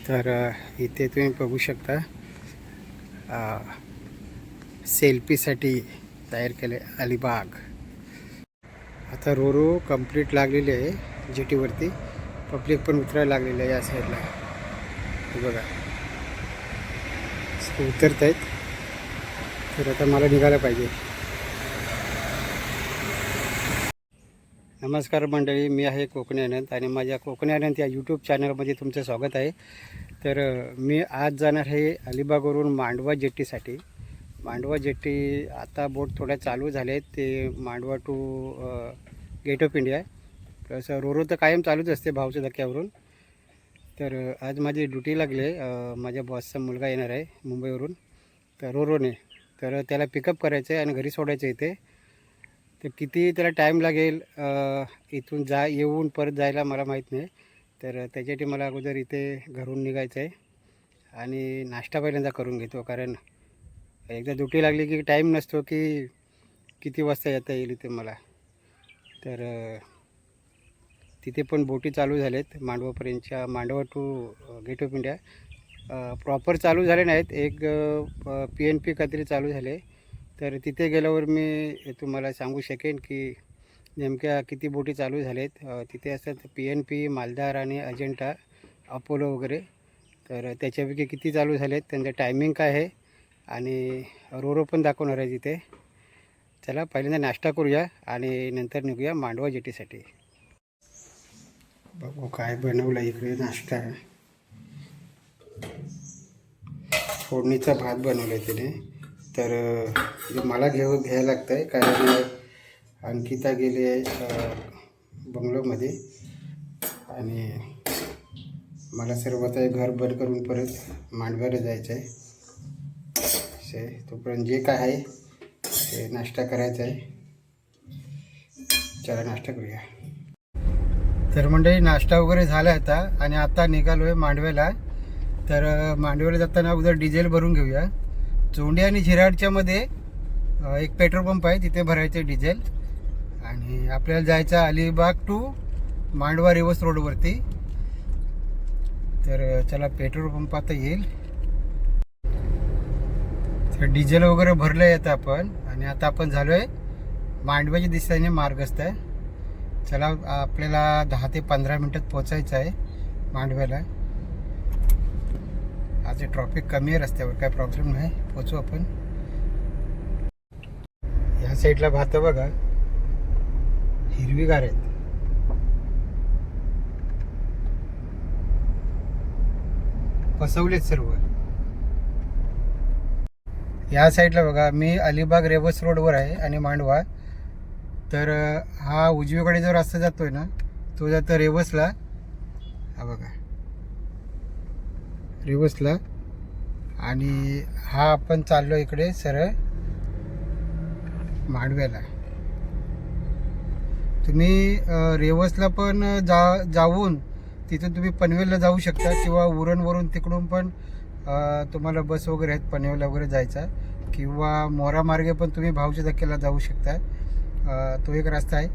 तर इथे तुम्ही बघू शकता सेल्फीसाठी तयार केले अलिबाग. आता रोरो कंप्लीट लागलेली आहे जेटीवरती. पब्लिक पण उतरायला लागलेलं आहे या साईडला. हे बघा उतरत आहेत. तर आता मला निघायला पाहिजे. नमस्कार मंडळी, मी आहे कोकणी अनंत आणि माझ्या कोकणी अनंत या यूट्यूब चॅनलमध्ये तुमचं स्वागत आहे. तर मी आज जाणार आहे अलिबागवरून मांडवा जेट्टीसाठी. मांडवा जेट्टी आता बोट थोड्या चालू झाले आहेत. ते Mandwa to gate of India. Plus ro ro तर कायम चालूच असते भावच्या धक्क्यावरून. तर आज माझी ड्युटी लागली. माझ्या बॉसचा मुलगा येणार आहे मुंबईवरून, तर रोरोने. तर त्याला पिकअप करायचं आहे आणि घरी सोडायचं इथे. तर किती त्याला टाईम लागेल इथून येऊन परत जायला मला माहीत नाही. तर त्याच्यासाठी मला अगोदर इथे घरून निघायचं आहे आणि नाश्ता पहिल्यांदा करून घेतो. कारण एकदा ड्युटी लागली की टाईम नसतो की किती वाजता येता येईल इथे मला. तर तिथे पण बोटी चालू झाल्यात मांडवापर्यंतच्या. Mandwa to gate of India proper चालू झाले नाहीत. एक PNP काहीतरी चालू झाले. तर तिथे गेल्यावर मी तुम्हाला सांगू शकेन की नेमक्या किती बोटी चालू झालेत. तिथे असतात PNP, मालदार आणि अजंठा, अपोलो वगैरे. तर त्याच्यापैकी किती चालू झालेत, त्यांचं टायमिंग काय आहे आणि रोरो पण दाखवणार आहे तिथे. चला पहिल्यांदा नाश्ता करूया आणि नंतर निघूया मांडवा जेटीसाठी. बघू काय बनवलं इकडे. नाश्ता आहे, फोडणीचा भात बनवला आहे तिने. तर मला घ्यायला लागतं आहे कारण अंकिता गेली आहे बंगलोमध्ये आणि मला सर्व आता घर बंद करून परत मांडव्याला जायचं आहे. तोपर्यंत जे काय आहे ते नाश्ता करायचा आहे. चला नाश्ता करूया. तर मंडळी नाश्ता वगैरे झाला आता आणि आता निघालो आहे मांडव्याला. तर मांडव्याला जाताना अगोदर डिझेल भरून घेऊया. चोंडी आणि झिराडच्या मध्ये एक पेट्रोल पंप आहे, तिथे भरायचं डिझेल. आणि आपल्याला जायचं अलिबाग टू मांडवा रिव्हर्स रोडवरती. तर चला पेट्रोल पंप आता येईल. तर डिझेल वगैरे भरलं आहे आता आपण आणि आता आपण झालो आहे मांडव्याच्या दिशेने मार्गस्थ आहे. चला आपल्याला 10 ते 15 मिनटात पोचायचं आहे मांडव्याला. आज ट्रॉफिक कमी आहे रस्त्यावर, काय प्रॉब्लेम नाही, पोचू आपण. या साईडला भात बघा हिरवीगार आहेत. पसवलेत सर्व. या साईडला बघा मी अलिबाग रेवस रोडवर आहे आणि मांडवा. तर हा उजवीकडे जो रस्ता जातोय ना तो जातो रेवसला. हा बघा रेवसला. आणि हा आपण चाललो इकडे सरळ मांडव्याला. तुम्ही रेवसला पण जाऊन तिथून तुम्ही पनवेलला जाऊ शकता किंवा उरणवरून तिकडून पण तुम्हाला बस वगैरे आहेत पनवेलला वगैरे जायचा. किंवा मोरा मार्गे पण तुम्ही भाऊच्या धक्क्याला जाऊ शकता. तो एक रस्ता आहे.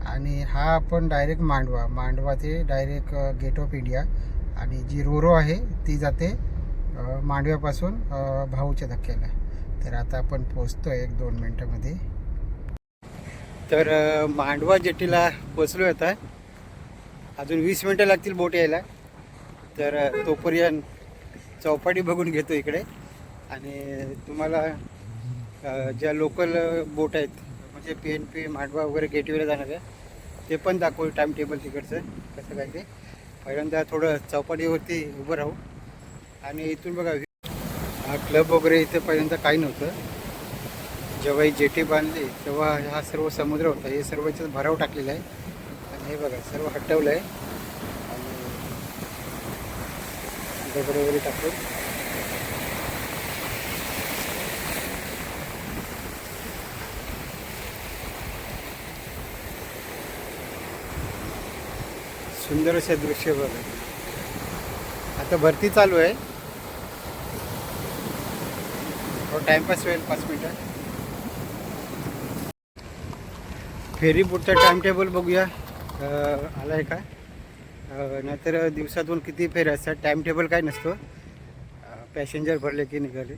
आणि हा आपण डायरेक्ट मांडवा ते डायरेक्ट गेट ऑफ इंडिया. आणि जी रोरो आहे ती जाते मांडव्यापासून भाऊच्या धक्क्याला. तर आता आपण पोचतो आहे 1-2 मिनटामध्ये. तर मांडवा जेटीला पोचलो आता. अजून 20 मिनटं लागतील बोट यायला. तर तोपर्यंत चौपाटी बघून घेतो इकडे. आणि तुम्हाला ज्या लोकल बोट आहेत म्हणजे PNP, मांडवा वगैरे गेटवेला जाणार आहे ते पण दाखवू. टाईम टेबल तिकडचं कसं काय ते. पहिल्यांदा थोडं चौपाटीवरती उभं राहू. आणि इथून बघा हा क्लब वगैरे इथे पहिल्यांदा काही नव्हतं. जेव्हा ही जेटी बांधली तेव्हा हा सर्व समुद्र होता. हे सर्व इथं भराव टाकलेला आहे आणि हे बघा सर्व हटवलं आहे आणि दगड वगैरे टाकून. सुंदर असे दृश्य बघा. आता भरती चालू आहे. थोडं टाईमपास होईल 5 मिनटं. फेरी बोटचा टाइम टेबल बघूया आला आहे का. नाहीतर दिवसातून किती फेऱ्या असतात, टाईम टेबल काय नसतो. पॅसेंजर भरले की निघाले.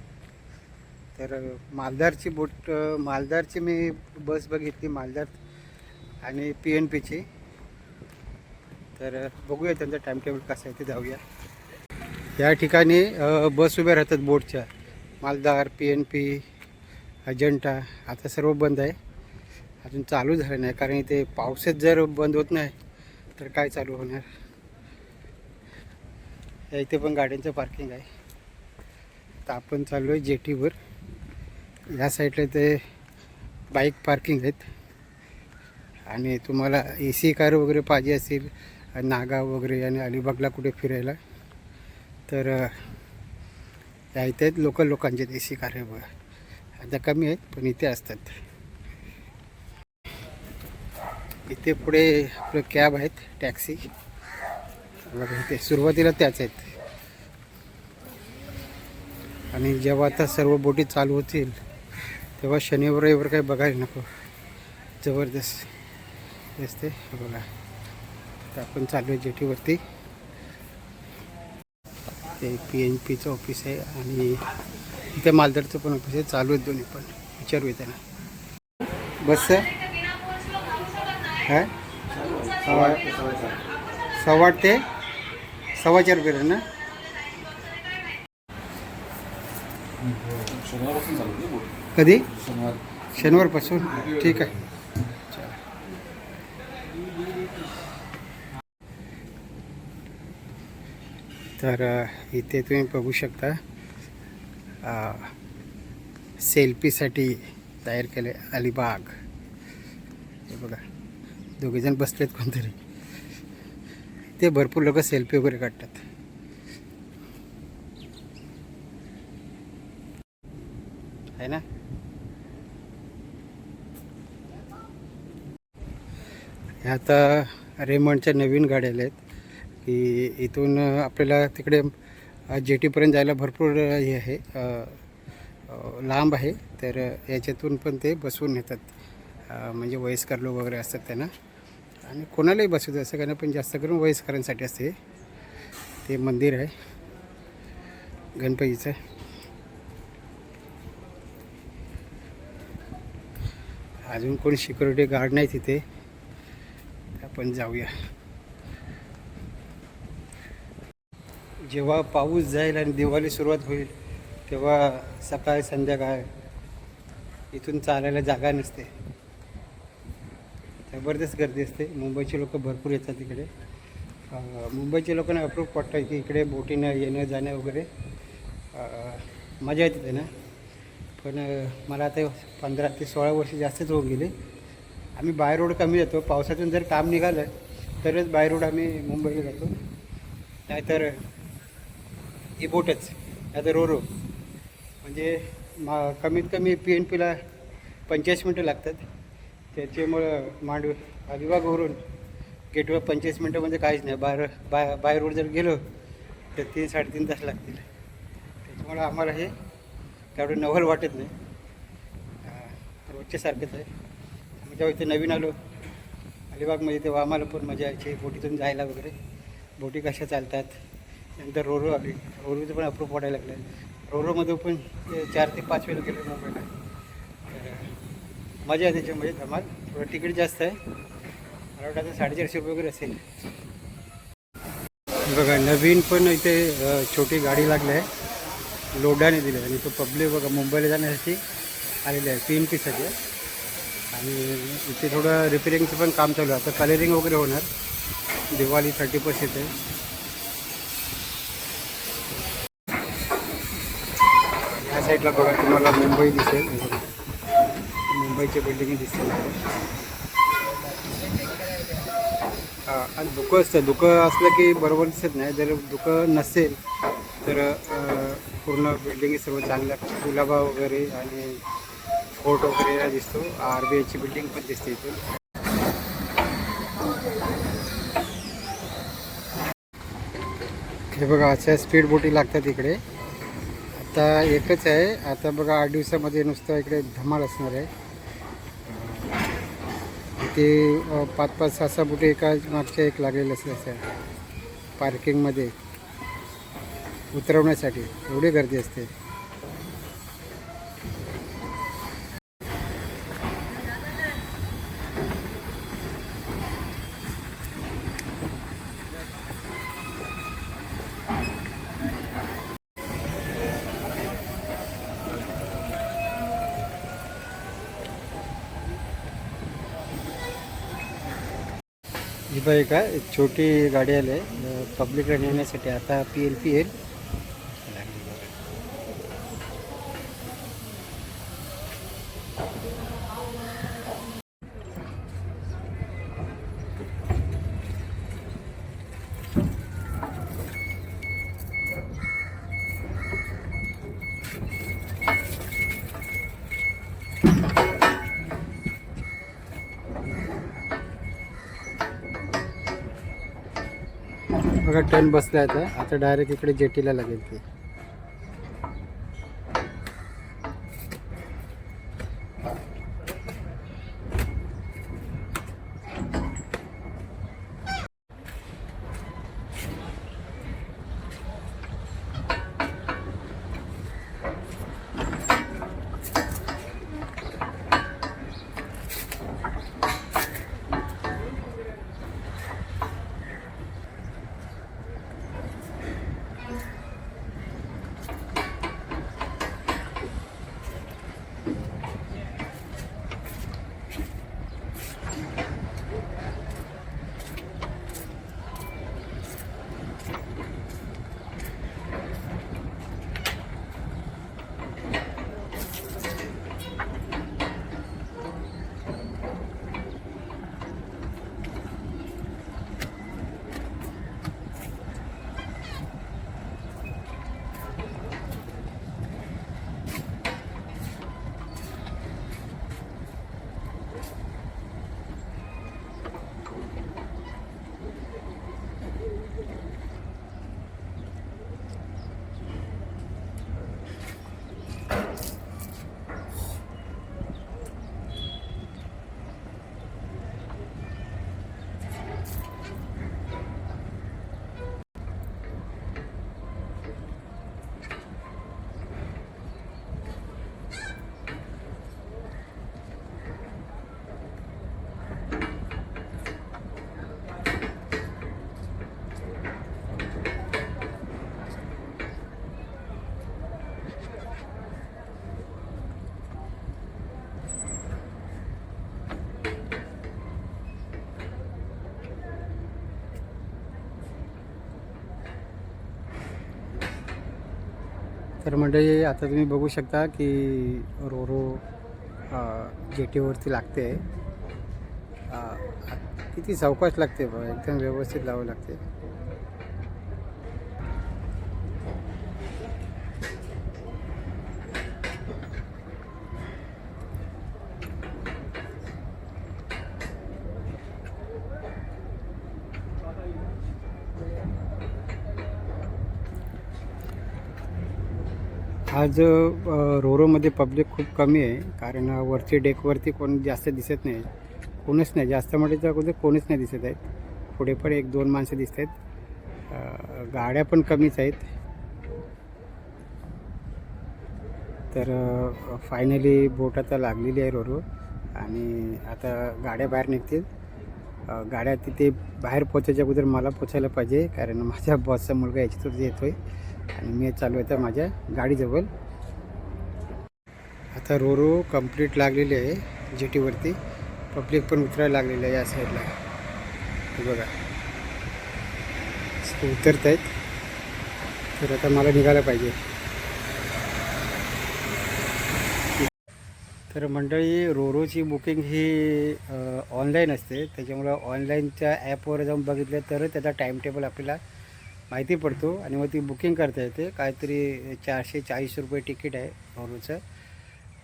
तर मालदारची मी बस बघितली, मालदार आणि PNPची. तर बघूया त्यांचं टाईम टेबल कसं आहे ते, जाऊया. या ठिकाणी बस उभ्या राहतात बोटच्या. मालदार, PNP, अजंठा आता सर्व बंद आहे, अजून चालू झालं नाही. कारण इथे पावसात जर बंद होत नाही तर काय चालू होणार. या इथे पण गाड्यांचं पार्किंग आहे. तर आपण चालू आहे जेटीवर. या साईडला ते बाईक पार्किंग आहेत. आणि तुम्हाला AC कार वगैरे पाहिजे असेल नागाव वगैरे आणि अलिबागला कुठे फिरायला, तर या इथे लोकल लोकांचे AC कार आहे बघा. आता कमी आहेत पण इथे असतात. इथे पुढे आपलं कॅब आहेत, टॅक्सी बघा. इथे सुरुवातीला त्याच आहेत. आणि जेव्हा आता सर्व बोटी चालू होतील तेव्हा शनिवार रविवार काही बघायला नको, जबरदस्त दिसते बघा. तर आपण चालू आहे जेटीवरती. ते PNPचं ऑफिस आहे आणि इथे मालदारचं पण ऑफिस आहे. चालू आहेत दोन्ही पण. विचारूया त्यांना. बस काय 8:15 ते 4:15 ना. कधी? शनिवारपासून. ठीक आहे. तर इथे तुम्ही बघू शकता सेल्फीसाठी तयार केले अलिबाग. हे बघा, दोघेजण बसलेत कोणतरी. ते भरपूर लोक सेल्फी वगैरे काढतात. आहे ना. ह्या आता रेमंडच्या नवीन गाड्या आल्या आहेत की इथून आपल्याला तिकडे जेटीपर्यंत जायला भरपूर हे आहे, लांब आहे. तर याच्यातून पण ते बसवून नेतात. म्हणजे वयस्कर लोक वगैरे असतात त्यांना, आणि कोणालाही बसवतात असं काही नाही, पण जास्त करून वयस्करांसाठी असते. ते मंदिर आहे गणपतीचं. अजून कोणी सिक्युरिटी गार्ड नाही तिथे. आपण जाऊया. जेव्हा पाऊस जाईल आणि दिवाळी सुरुवात होईल तेव्हा सकाळ संध्याकाळ इथून चालायला जागा नसते. जबरदस्त गर्दी असते. मुंबईचे लोक भरपूर येतात इकडे. मुंबईच्या लोकांना अप्रूव्ह पडतं की इकडे बोटीनं येणं जाणं वगैरे मजा येते त्यांना. पण मला आता 15 ते 16 वर्ष जास्तच होऊन गेले. आम्ही बाय रोड कमी जातो. पावसातून जर काम निघालं तरच बाय रोड आम्ही मुंबईला जातो, नाहीतर ही बोटच, नाहीतर रोरो. म्हणजे कमीत कमी PNPला 45 मिनटं लागतात. त्याच्यामुळं अलिबागवरून गेटवर 25 मिनटं म्हणजे काहीच नाही. बाय रोड जर गेलो तर 3-3.5 तास लागतील. त्याच्यामुळं आम्हाला हे तेवढं नवल वाटत नाही. रोजच्यासारखंच आहे. आम्ही जेव्हा इथे नवीन आलो अलिबागमध्ये तेव्हा आम्हाला पण मजा यायची बोटीतून जायला वगैरे. बोटी कशा चालतात. नंतर रोरो आली. रोरोचं पण अप्रूव्ह पडायला लागलं. रोरोमध्ये पण 4 ते 5 वेळा गेलो मुंबईला. मजा आहे त्याच्यामध्ये धमाल. थोडं तिकीट जास्त आहे, मला वाटतं 450 रुपये वगैरे असेल. बघा नवीन पण इथे छोटी गाडी लागली आहे, लोडाने दिली. आणि तो पब्लिक बघा मुंबईला जाण्यासाठी आलेले आहे, PNPसाठी. आणि इथे थोडं रिपेरिंगचं पण काम चालू आहे. आता कलरिंग वगैरे होणार. दिवाळी 31 येते. या साईडला बघा तुम्हाला मुंबई दिसेल. मुंबईची बिल्डिंग दिसते. आणि धुकं असतं. धुकं असलं की बरोबर दिसत नाही. जर धुकं नसेल तर पूर्ण बिल्डिंग सर्व चांगल्या, कुलाबा वगैरे आणि फोर्ट वगैरे दिसतो. RBIची बिल्डिंग पण दिसते इथून. हे बघा अशा स्पीड बोटी लागतात इकडे. आता एकच आहे. आता बघा 8 दिवसामध्ये नुसतं इकडे धमाल असणार आहे. ते 5-5, 6-6 बोटी एका मागच्या एक लागलेलं असं आहे. पार्किंगमध्ये उतरवण्यासाठी एवढी गर्दी असते. ही बाई का एक छोटी गाडी आली पब्लिकला नेण्यासाठी. आता PLP येईल. बघा ट्रेन बसला आहे. आता डायरेक्ट इकडे जेटीला लागेल ते. तर मंडळी आता तुम्ही बघू शकता की रोरो जेटीवरती लागते. किती सावकाश लागते बघा, एकदम व्यवस्थित लावावं लागते. आज रोरोमध्ये पब्लिक खूप कमी आहे, कारण वरती डेकवरती कोण जास्त दिसत नाही. कोणीच नाही जास्त म्हणजे तर कोणीच नाही दिसत आहेत. पुढे पण 1-2 माणसं दिसत आहेत. गाड्या पण कमीच आहेत. तर फायनली बोट आता लागलेली आहे रोरो, आणि आता गाड्या बाहेर निघतील. गाड्या तिथे बाहेर पोचायच्या अगोदर मला पोचायला पाहिजे, कारण माझ्या बॉसचा मुलगा याच्यातच येतो आहे आणि मी चालू आहे तर माझ्या गाडीजवळ. आता रोरो कंप्लीट लागलेली आहे जेटीवरती. पब्लिक पण उतरायला लागलेलं आहे या साईडला. हे बघा उतरत आहेत. तर आता मला निघायला पाहिजे. तर मंडळी रोरोची बुकिंग ही ऑनलाईन असते, त्याच्यामुळं ऑनलाईनच्या ॲपवर जाऊन बघितलं तर त्याचा टाईम टेबल आपल्याला माहिती पडतो आणि मग ती बुकिंग करता येते. काहीतरी 440 रुपये तिकीट आहे रोरोचं,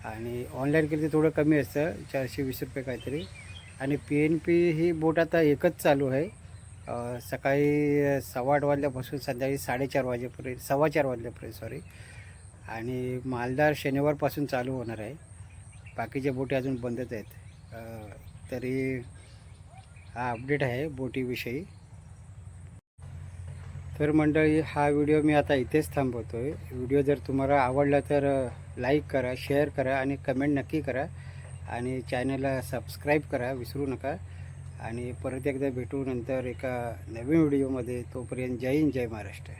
आणि ऑनलाईन केलं तर थोडं कमी असतं, 420 रुपये काहीतरी. आणि PNP ही बोट आता एकच चालू आहे. सकाळी 8:15 वाजल्यापासून संध्याकाळी 4:30 वाजेपर्यंत, 4:15 वाजल्यापर्यंत सॉरी. आणि मालदार शनिवारपासून चालू होणार आहे. बाकीच्या बोटी अजून बंदच आहेत. तरी हा अपडेट आहे बोटीविषयी. तर मंडळी, हा व्हिडिओ मी आता इथेच थांबवतो आहे. व्हिडिओ जर तुम्हाला आवडला तर लाईक करा, शेअर करा आणि कमेंट नक्की करा आणि चॅनलला सबस्क्राईब करा विसरू नका. आणि परत एकदा भेटू नंतर एका नवीन व्हिडिओमध्ये. तोपर्यंत जय हिंद, जय महाराष्ट्र.